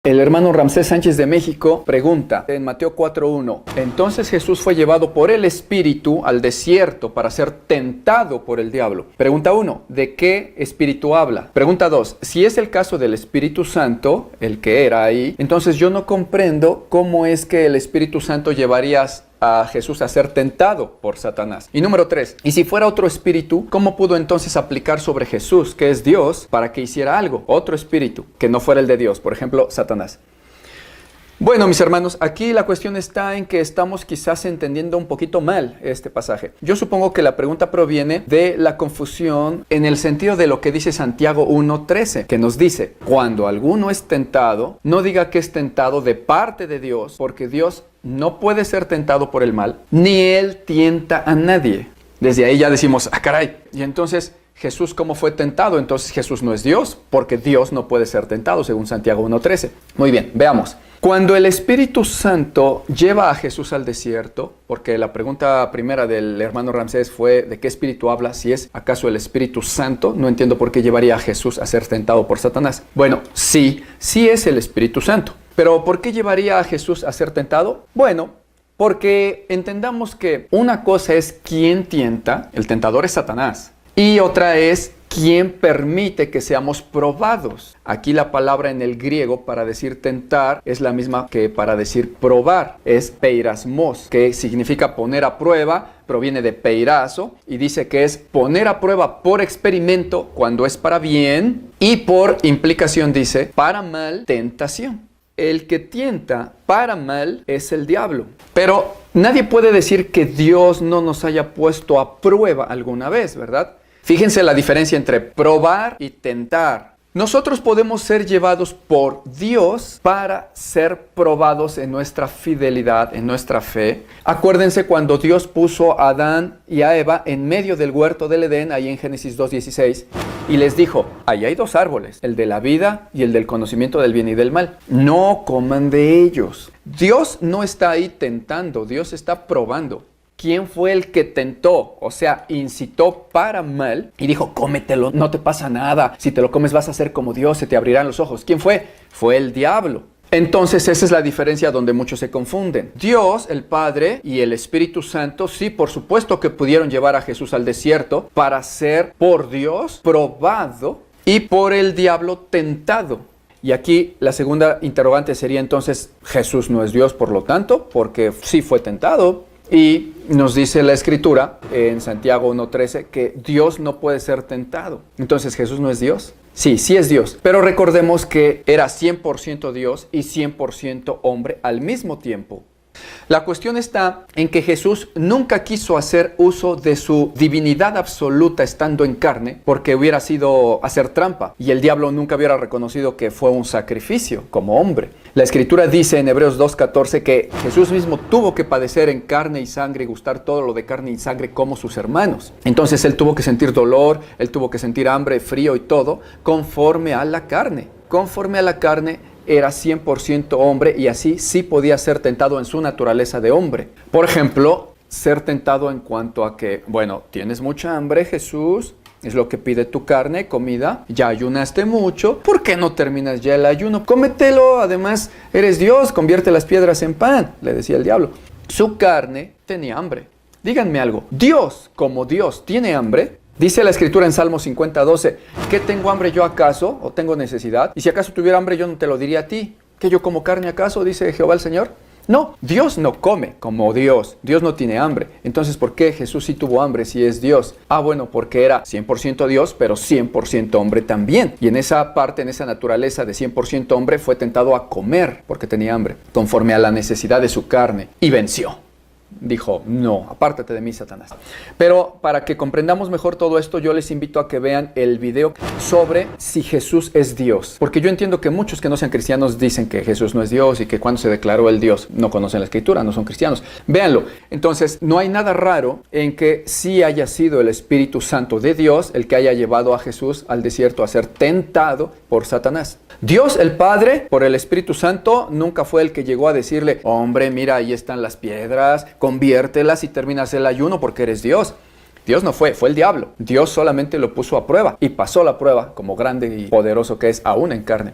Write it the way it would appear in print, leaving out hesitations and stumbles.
El hermano Ramsés Sánchez de México pregunta en Mateo 4:1, entonces Jesús fue llevado por el Espíritu al desierto para ser tentado por el diablo. Pregunta 1, ¿de qué Espíritu habla? Pregunta 2, si es el caso del Espíritu Santo, el que era ahí, entonces yo no comprendo cómo es que el Espíritu Santo llevaría a Jesús a ser tentado por Satanás. Y número 3, y si fuera otro espíritu, ¿cómo pudo entonces aplicar sobre Jesús, que es Dios, para que hiciera algo? Otro espíritu, que no fuera el de Dios, por ejemplo, Satanás. Bueno, mis hermanos, aquí la cuestión está en que estamos quizás entendiendo un poquito mal este pasaje. Yo supongo que la pregunta proviene de la confusión en el sentido de lo que dice Santiago 1:13, que nos dice, cuando alguno es tentado, no diga que es tentado de parte de Dios, porque Dios no puede ser tentado por el mal, ni Él tienta a nadie. Desde ahí ya decimos, caray, y entonces Jesús, ¿cómo fue tentado? Entonces Jesús no es Dios, porque Dios no puede ser tentado, según Santiago 1:13. Muy bien, veamos. Cuando el Espíritu Santo lleva a Jesús al desierto, porque la pregunta primera del hermano Ramsés fue ¿de qué espíritu habla? Si es acaso el Espíritu Santo, no entiendo por qué llevaría a Jesús a ser tentado por Satanás. Bueno, sí es el Espíritu Santo. Pero ¿por qué llevaría a Jesús a ser tentado? Bueno, porque entendamos que una cosa es quién tienta, el tentador es Satanás, y otra es quién permite que seamos probados. Aquí la palabra en el griego para decir tentar es la misma que para decir probar. Es peirasmos, que significa poner a prueba, proviene de peirazo y dice que es poner a prueba por experimento cuando es para bien y por implicación dice para mal tentación. El que tienta para mal es el diablo. Pero nadie puede decir que Dios no nos haya puesto a prueba alguna vez, ¿verdad? Fíjense la diferencia entre probar y tentar. Nosotros podemos ser llevados por Dios para ser probados en nuestra fidelidad, en nuestra fe. Acuérdense cuando Dios puso a Adán y a Eva en medio del huerto del Edén, ahí en Génesis 2:16, y les dijo, ahí hay dos árboles, el de la vida y el del conocimiento del bien y del mal. No coman de ellos. Dios no está ahí tentando, Dios está probando. ¿Quién fue el que tentó? O sea, incitó para mal y dijo, cómetelo, no te pasa nada. Si te lo comes vas a ser como Dios, se te abrirán los ojos. ¿Quién fue? Fue el diablo. Entonces esa es la diferencia donde muchos se confunden. Dios, el Padre y el Espíritu Santo, sí, por supuesto que pudieron llevar a Jesús al desierto para ser por Dios probado y por el diablo tentado. Y aquí la segunda interrogante sería entonces, Jesús no es Dios por lo tanto, porque sí fue tentado. Y nos dice la Escritura en Santiago 1:13 que Dios no puede ser tentado. Entonces, ¿Jesús no es Dios? Sí es Dios. Pero recordemos que era 100% Dios y 100% hombre al mismo tiempo. La cuestión está en que Jesús nunca quiso hacer uso de su divinidad absoluta estando en carne porque hubiera sido hacer trampa y el diablo nunca hubiera reconocido que fue un sacrificio como hombre. La Escritura dice en Hebreos 2:14 que Jesús mismo tuvo que padecer en carne y sangre y gustar todo lo de carne y sangre como sus hermanos. Entonces Él tuvo que sentir dolor, Él tuvo que sentir hambre, frío y todo conforme a la carne. Conforme a la carne era 100% hombre y así sí podía ser tentado en su naturaleza de hombre. Por ejemplo, ser tentado en cuanto a que, bueno, tienes mucha hambre, Jesús, es lo que pide tu carne, comida, ya ayunaste mucho, ¿por qué no terminas ya el ayuno? Cómetelo, además eres Dios, convierte las piedras en pan, le decía el diablo. Su carne tenía hambre. Díganme algo, ¿Dios como Dios tiene hambre? Dice la Escritura en Salmo 50:12, ¿qué tengo hambre yo acaso? ¿O tengo necesidad? Y si acaso tuviera hambre yo no te lo diría a ti. ¿Que yo como carne acaso? Dice Jehová el Señor. No, Dios no come como Dios. Dios no tiene hambre. Entonces, ¿por qué Jesús sí tuvo hambre si es Dios? Bueno, porque era 100% Dios, pero 100% hombre también. Y en esa parte, en esa naturaleza de 100% hombre, fue tentado a comer porque tenía hambre, conforme a la necesidad de su carne. Y venció. Dijo, no, apártate de mí, Satanás. Pero para que comprendamos mejor todo esto, yo les invito a que vean el video sobre si Jesús es Dios. Porque yo entiendo que muchos que no sean cristianos dicen que Jesús no es Dios y que cuando se declaró el Dios no conocen la Escritura, no son cristianos. Véanlo. Entonces, no hay nada raro en que sí haya sido el Espíritu Santo de Dios el que haya llevado a Jesús al desierto a ser tentado por Satanás. Dios, el Padre, por el Espíritu Santo, nunca fue el que llegó a decirle, hombre, mira, ahí están las piedras, conviértelas y terminas el ayuno porque eres Dios. Dios no fue el diablo. Dios solamente lo puso a prueba y pasó la prueba como grande y poderoso que es aún en carne.